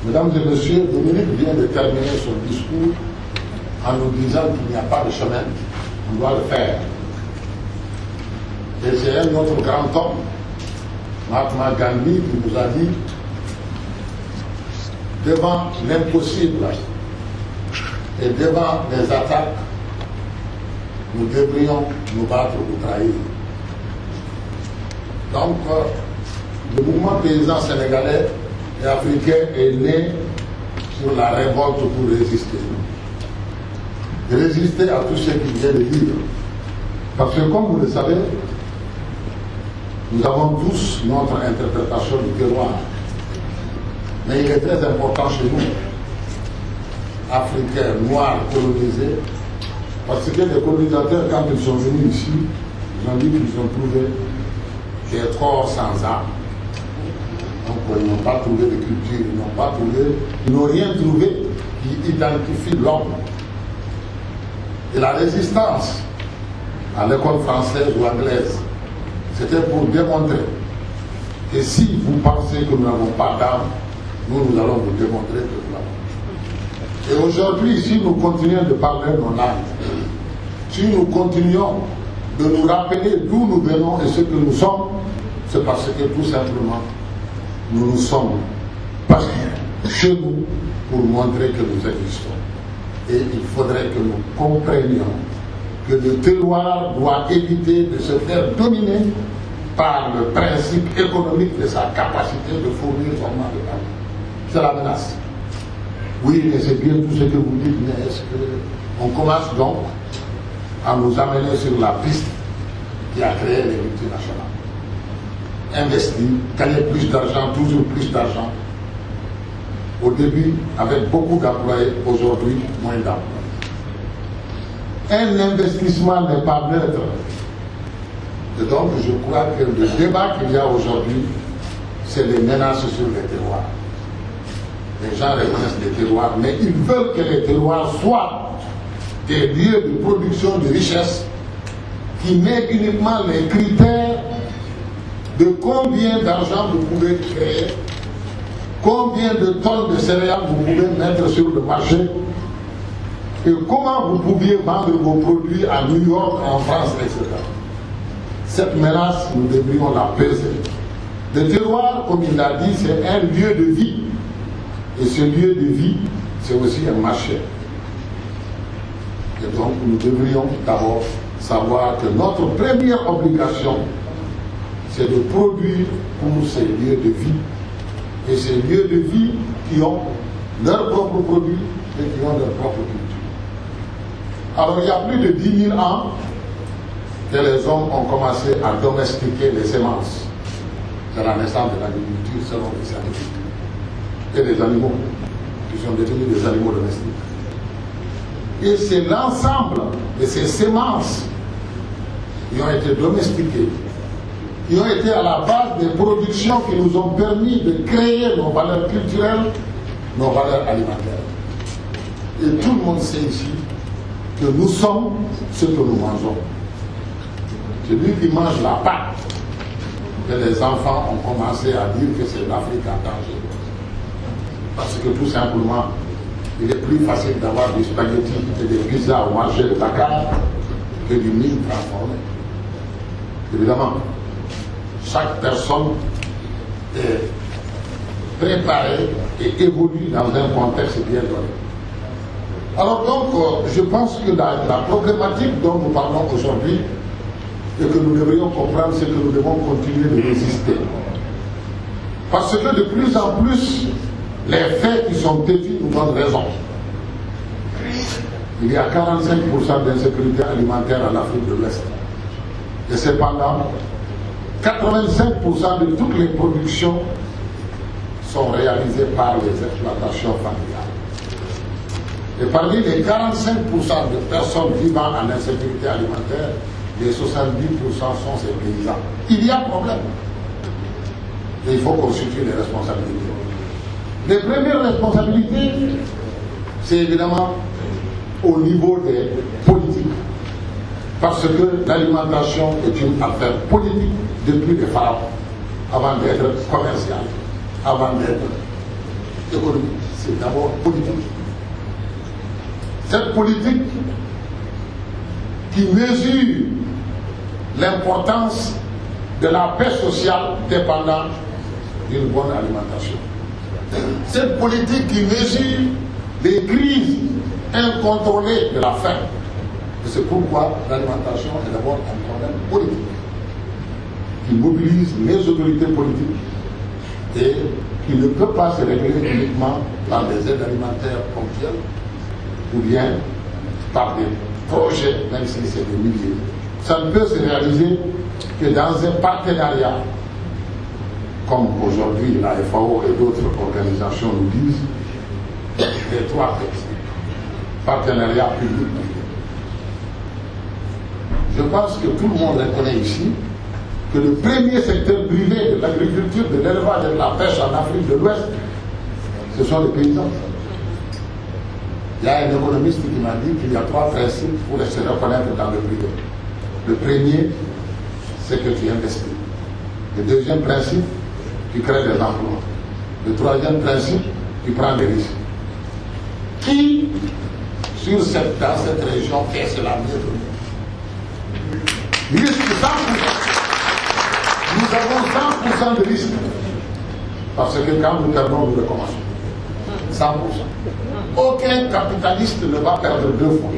Mesdames et messieurs, Dominique vient de terminer son discours en nous disant qu'il n'y a pas de chemin, on doit le faire. Et c'est un autre grand homme, Mahatma Gandhi, qui nous a dit, devant l'impossible et devant les attaques, nous devrions nous battre ou trahir. Donc, le mouvement paysan sénégalais et africain est né sur la révolte pour résister. Résister à tout ce qu'il vient de dire. Parce que, comme vous le savez, nous avons tous notre interprétation du terroir. Mais il est très important chez nous, Africains, Noirs, colonisés, parce que les colonisateurs, quand ils sont venus ici, ils ont dit qu'ils ont trouvé des corps sans âme. Donc ils n'ont pas trouvé de culture, ils n'ont rien trouvé qui identifie l'homme. Et la résistance à l'école française ou anglaise, c'était pour démontrer que si vous pensez que nous n'avons pas d'âme, nous allons vous démontrer que nous l'avons. Et aujourd'hui, si nous continuons de parler nos langues, si nous continuons de nous rappeler d'où nous venons et ce que nous sommes, c'est parce que tout simplement, nous sommes pas chez nous pour montrer que nous existons. Et il faudrait que nous comprenions que le terroir doit éviter de se faire dominer par le principe économique de sa capacité de fournir vraiment de l'argent. C'est la menace. Oui, mais c'est bien tout ce que vous dites, mais est-ce qu'on commence donc à nous amener sur la piste qui a créé les multinationales? Investir, gagner plus d'argent, toujours plus d'argent. Au début, avec beaucoup d'employés, aujourd'hui, moins d'employés. Un investissement n'est pas neutre. Et donc, je crois que le débat qu'il y a aujourd'hui, c'est les menaces sur les terroirs. Les gens reconnaissent les terroirs, mais ils veulent que les terroirs soient des lieux de production de richesse qui mettent uniquement les critères de combien d'argent vous pouvez créer, combien de tonnes de céréales vous pouvez mettre sur le marché et comment vous pouviez vendre vos produits à New York, en France, etc. Cette menace, nous devrions la peser. Le terroir, comme il l'a dit, c'est un lieu de vie. Et ce lieu de vie, c'est aussi un marché. Et donc, nous devrions d'abord savoir que notre première obligation, c'est de produire pour ces lieux de vie. Et ces lieux de vie qui ont leurs propres produits et qui ont leur propre culture. Alors, il y a plus de 10 000 ans que les hommes ont commencé à domestiquer les semences. C'est la naissance de l'agriculture selon les scientifiques. Et des animaux qui sont devenus des animaux domestiques. Et c'est l'ensemble de ces semences qui ont été domestiquées, qui ont été à la base des productions qui nous ont permis de créer nos valeurs culturelles, nos valeurs alimentaires. Et tout le monde sait ici que nous sommes ce que nous mangeons. Celui qui mange la pâte, que les enfants ont commencé à dire que c'est l'Afrique en danger. Parce que tout simplement, il est plus facile d'avoir du spaghetti et des pizzas au marché de Dakar que du mil transformé. Évidemment, chaque personne est préparée et évolue dans un contexte bien donné. Alors donc, je pense que la problématique dont nous parlons aujourd'hui et que nous devrions comprendre, c'est que nous devons continuer de résister. Parce que de plus en plus, les faits qui sont têtus nous donnent raison. Il y a 45% d'insécurité alimentaire en Afrique de l'Est. Et cependant, 85% de toutes les productions sont réalisées par les exploitations familiales. Et parmi les 45% de personnes vivant en insécurité alimentaire, les 70% sont ces paysans. Il y a problème. Et il faut constituer les responsabilités. Les premières responsabilités, c'est évidemment au niveau des politiques. Parce que l'alimentation est une affaire politique depuis les pharaons, avant d'être commerciale, avant d'être économique, c'est d'abord politique. Cette politique qui mesure l'importance de la paix sociale dépendant d'une bonne alimentation. Cette politique qui mesure les crises incontrôlées de la faim. Et c'est pourquoi l'alimentation est d'abord un problème politique qui mobilise les autorités politiques et qui ne peut pas se régler uniquement par des aides alimentaires ponctuelles ou bien par des projets, même si c'est des milliers. Ça ne peut se réaliser que dans un partenariat, comme aujourd'hui la FAO et d'autres organisations nous disent, les trois textes. Partenariat public-privé. Je pense que tout le monde reconnaît ici que le premier secteur privé de l'agriculture, de l'élevage et de la pêche en Afrique de l'Ouest, ce sont les paysans. Il y a un économiste qui m'a dit qu'il y a trois principes pour se reconnaître dans le privé. Le premier, c'est que tu investis. Le deuxième principe, tu crées des emplois. Le troisième principe, tu prends des risques. Qui, dans cette région, fait cela mieux que nous? Risque 100%. Nous avons 100% de risque. Parce que quand nous perdons, nous recommençons. 100%. Aucun capitaliste ne va perdre deux fois.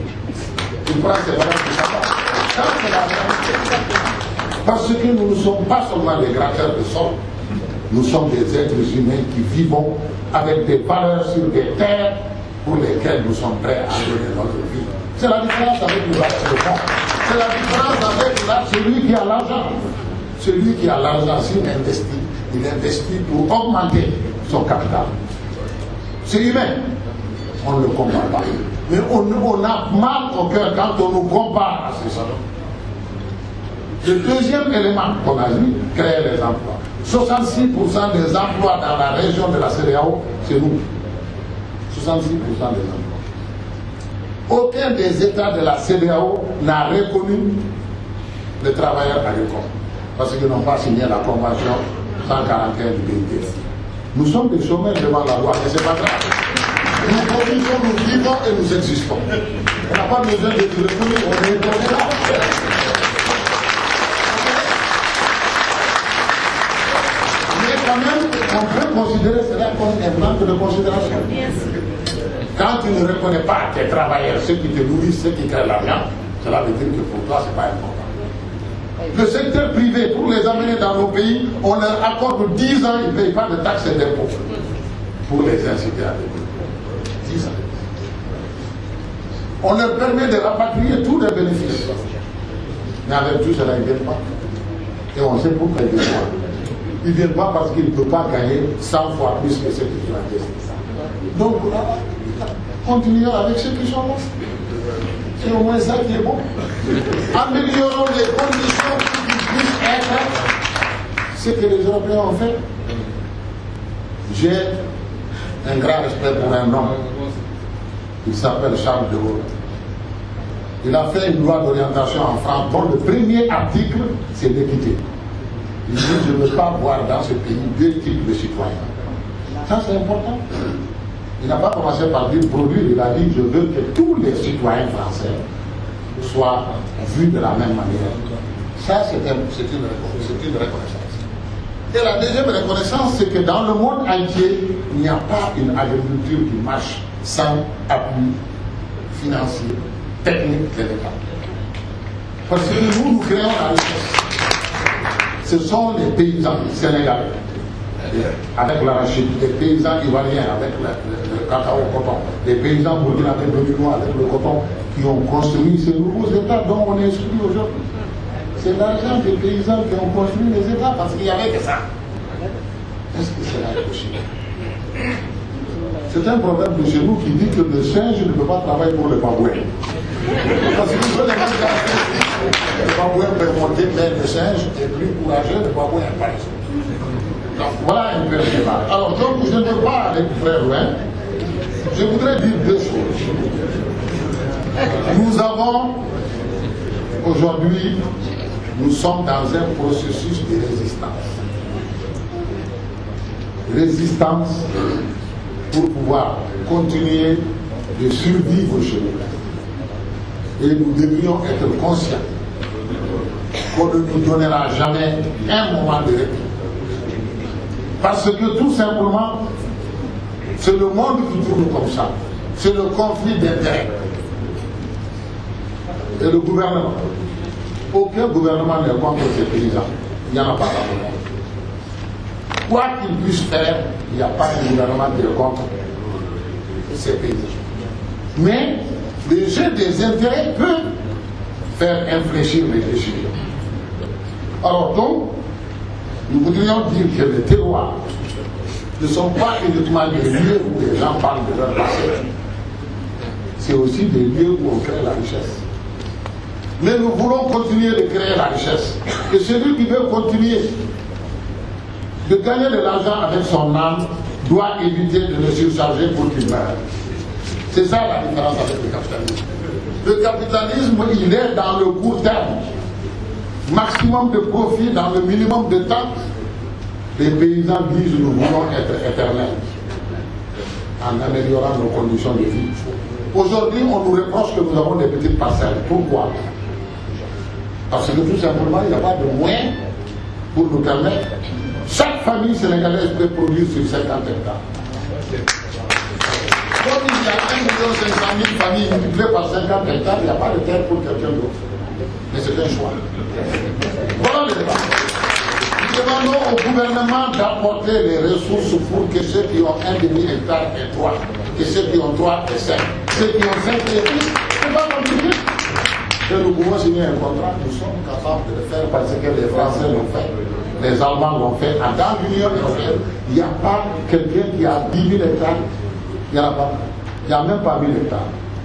Il prend ses valeurs de ça. C'est la réalité. Parce que nous ne sommes pas seulement des gratteurs de sol, nous sommes des êtres humains qui vivons avec des valeurs sur des terres pour lesquelles nous sommes prêts à donner notre vie. C'est la différence avec le fond. C'est la différence avec celui qui a l'argent. Celui qui a l'argent, s'il investit, il investit pour augmenter son capital. C'est humain. On ne le compare pas. Mais on a mal au cœur quand on nous compare à ces gens. Le deuxième élément qu'on a dit, créer les emplois. 66% des emplois dans la région de la CEDEAO, c'est nous. 66% des emplois. Aucun des États de la CEDEAO n'a reconnu les travailleurs agricoles. Parce qu'ils n'ont pas signé la convention 141 du BIT. Nous sommes des chômeurs devant la loi, mais ce n'est pas grave. Nous produisons, nous vivons et nous existons. On n'a pas besoin de le reconnaître, on est là. Mais quand même, on peut considérer cela comme un manque de considération. Quand tu ne reconnais pas tes travailleurs, ceux qui te nourrissent, ceux qui créent l'argent, cela veut dire que pour toi, ce n'est pas important. Le secteur privé, pour les amener dans nos pays, on leur accorde 10 ans, ils ne payent pas de taxes et d'impôts pour les inciter à développer. 10 ans. On leur permet de rapatrier tous les bénéfices. Mais avec tout cela, ils ne viennent pas. Et on sait pourquoi ils ne viennent pas. Ils ne viennent pas parce qu'ils ne peuvent pas gagner 100 fois plus que ceux qui sont investis. Donc, continuons avec ceux qui sont là. C'est au moins ça qui est bon. Améliorons les conditions pour qu'ils puissent être ce que les Européens ont fait. J'ai un grand respect pour un homme. Il s'appelle Charles de Gaulle. Il a fait une loi d'orientation en France dont le premier article, c'est l'équité. Il dit, je ne veux pas voir dans ce pays deux types de citoyens. Ça, c'est important. Il n'a pas commencé par dire produire, il a dit je veux que tous les citoyens français soient vus de la même manière. Ça, c'est une reconnaissance. Et la deuxième reconnaissance, c'est que dans le monde entier, il n'y a pas une agriculture qui marche sans appui financier, technique de l'État. Parce que nous créons la richesse. Ce sont les paysans sénégalais, avec l'arachide, les paysans ivoiriens avec le cacao au coton, les paysans burkinabés béninois avec le coton qui ont construit ces nouveaux États dont on est exclu aujourd'hui. C'est l'argent des paysans qui ont construit les États parce qu'il n'y avait que ça. Est-ce que cela est possible? C'est un problème de chez nous qui dit que le singe ne peut pas travailler pour le babouin. Parce que le babouin peut monter plein de singes et plus courageux, le babouin n'est pas les autres. Donc voilà un peu le débat. Alors donc je ne veux pas aller très loin. Je voudrais dire deux choses. Nous avons aujourd'hui, nous sommes dans un processus de résistance. Résistance pour pouvoir continuer de survivre chez nous. Et nous devrions être conscients qu'on ne nous donnera jamais un moment de répit. Parce que tout simplement, c'est le monde qui tourne comme ça. C'est le conflit d'intérêts. Et le gouvernement, aucun gouvernement n'est contre ces paysans. Il n'y en a pas dans le monde. Quoi qu'il puisse faire, il n'y a pas de gouvernement qui est contre ces paysans. Mais le jeu des intérêts peut faire infléchir les décisions. Alors donc, nous voudrions dire que les terroirs ne sont pas uniquement des lieux où les gens parlent de leur passé. C'est aussi des lieux où on crée la richesse. Mais nous voulons continuer de créer la richesse. Et celui qui veut continuer de gagner de l'argent avec son âme doit éviter de le surcharger pour qu'il meure. C'est ça la différence avec le capitalisme. Le capitalisme, il est dans le court terme. Maximum de profit dans le minimum de temps. Les paysans disent nous voulons être éternels en améliorant nos conditions de vie. Aujourd'hui, on nous reproche que nous avons des petites parcelles. Pourquoi? Parce que tout simplement, il n'y a pas de moyens pour nous permettre. Chaque famille sénégalaise peut produire sur 50 hectares. Comme il y a 1 500 000 familles multipliées par 50 hectares, il n'y a pas de terre pour quelqu'un d'autre. Mais c'est un choix. Voilà le débat. Nous demandons au gouvernement d'apporter les ressources pour que ceux qui ont 1,5 hectare et 3, que ceux qui ont 3 et 5, ceux qui ont 5 et 10, c'est pas compliqué. Que nous pouvons signer un contrat, nous sommes capables de le faire parce que les Français l'ont fait, les Allemands l'ont fait. Dans l'Union européenne, il n'y a pas quelqu'un qui a 10 000 hectares. Il n'y en a pas. Il n'y a même pas 1000 hectares.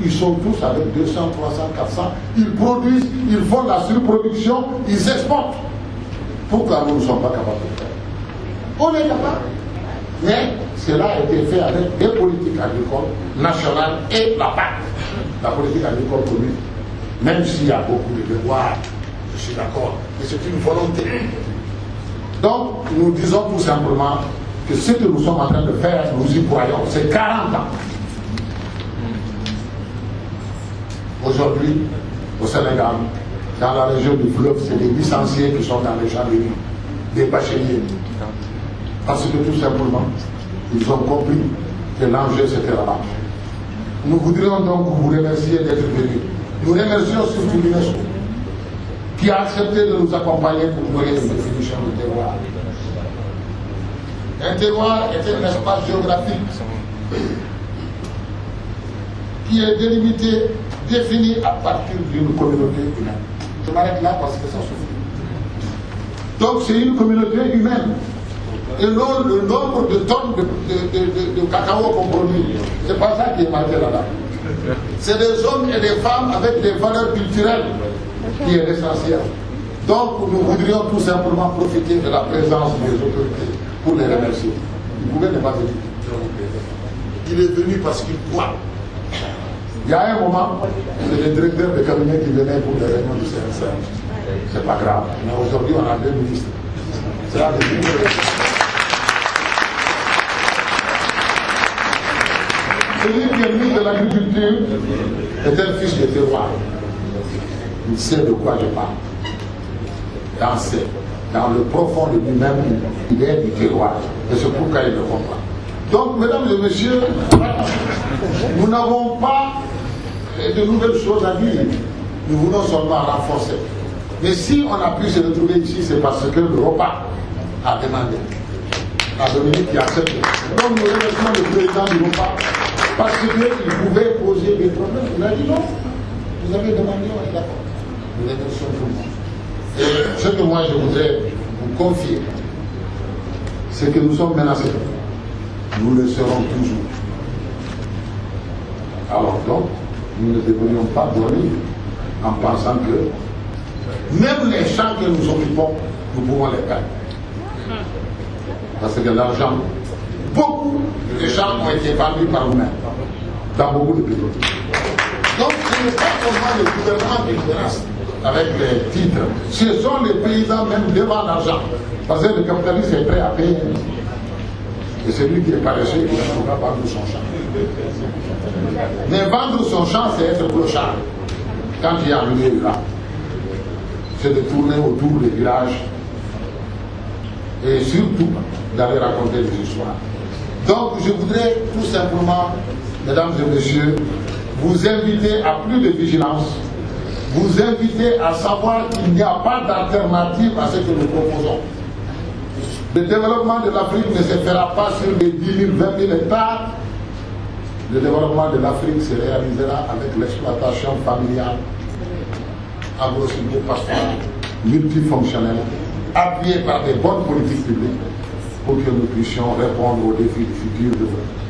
Ils sont tous avec 200, 300, 400. Ils produisent, ils font la surproduction, ils exportent. Pourquoi nous ne sommes pas capables de le faire? On est capable. Mais cela a été fait avec des politiques agricoles nationales et la PAC, la politique agricole commune. Même s'il y a beaucoup de devoirs, je suis d'accord, mais c'est une volonté. Donc, nous disons tout simplement que ce que nous sommes en train de faire, nous y croyons, c'est 40 ans. Aujourd'hui, au Sénégal, dans la région du fleuve, c'est des licenciés qui sont dans les champs de riz, des bacheliers. Parce que tout simplement, ils ont compris que l'enjeu c'était là-bas. Nous voudrions donc vous remercier d'être venus. Nous remercions surtout l'UNESCO qui a accepté de nous accompagner pour donner une définition de terroir. Un terroir est un espace géographique qui est délimité, défini à partir d'une communauté humaine. Je m'arrête là parce que ça suffit. Donc c'est une communauté humaine. Et non le nombre de tonnes de cacao qu'on produit. C'est pas ça qui est marqué là-bas. C'est des hommes et des femmes avec des valeurs culturelles qui est l'essentiel. Donc nous voudrions tout simplement profiter de la présence des autorités pour les remercier. Vous pouvez ne pas venir. Il est venu parce qu'il doit. Il y a un moment, c'est le directeur de cabinet qui venait pour les réunions du CNCR. C'est pas grave. Mais aujourd'hui, on a 2 ministres. C'est là que celui qui est ministre de l'Agriculture est un fils de terroir. Il sait de quoi je parle. Dans le profond de lui-même, il est du terroir. Et c'est pourquoi il le comprend. Donc, mesdames et messieurs, nous n'avons pas de nouvelles choses à dire. Nous voulons seulement renforcer. Mais si on a pu se retrouver ici, c'est parce que le repas a demandé. À Dominique qui accepte. Donc nous remercions le président du repas parce qu'il pouvait poser des problèmes. Il a dit non. Vous avez demandé, on est d'accord. Nous remercions tout le monde. Et ce que moi je voudrais vous confier, c'est que nous sommes menacés. Nous le serons toujours. Alors donc, nous ne devrions pas dormir en pensant que même les champs que nous occupons, nous pouvons les perdre. Parce que l'argent, beaucoup de champs ont été vendus par nous-mêmes, dans beaucoup de pays. Donc ce n'est pas seulement le gouvernement qui menace avec les titres, ce sont les paysans même devant l'argent. Parce que le capitalisme est prêt à payer. Et celui qui est paresseux, il ne pourra pas vendre son champ. Mais vendre son champ, c'est être clochard. Quand il y a un milieu là, c'est de tourner autour des villages et surtout d'aller raconter des histoires. Donc je voudrais tout simplement, mesdames et messieurs, vous inviter à plus de vigilance, vous inviter à savoir qu'il n'y a pas d'alternative à ce que nous proposons. Le développement de l'Afrique ne se fera pas sur les 10 000, 20 000 hectares. Le développement de l'Afrique se réalisera avec l'exploitation familiale, agro-silvopastorale, multifonctionnelle, appuyée par des bonnes politiques publiques pour que nous puissions répondre aux défis du futur de demain.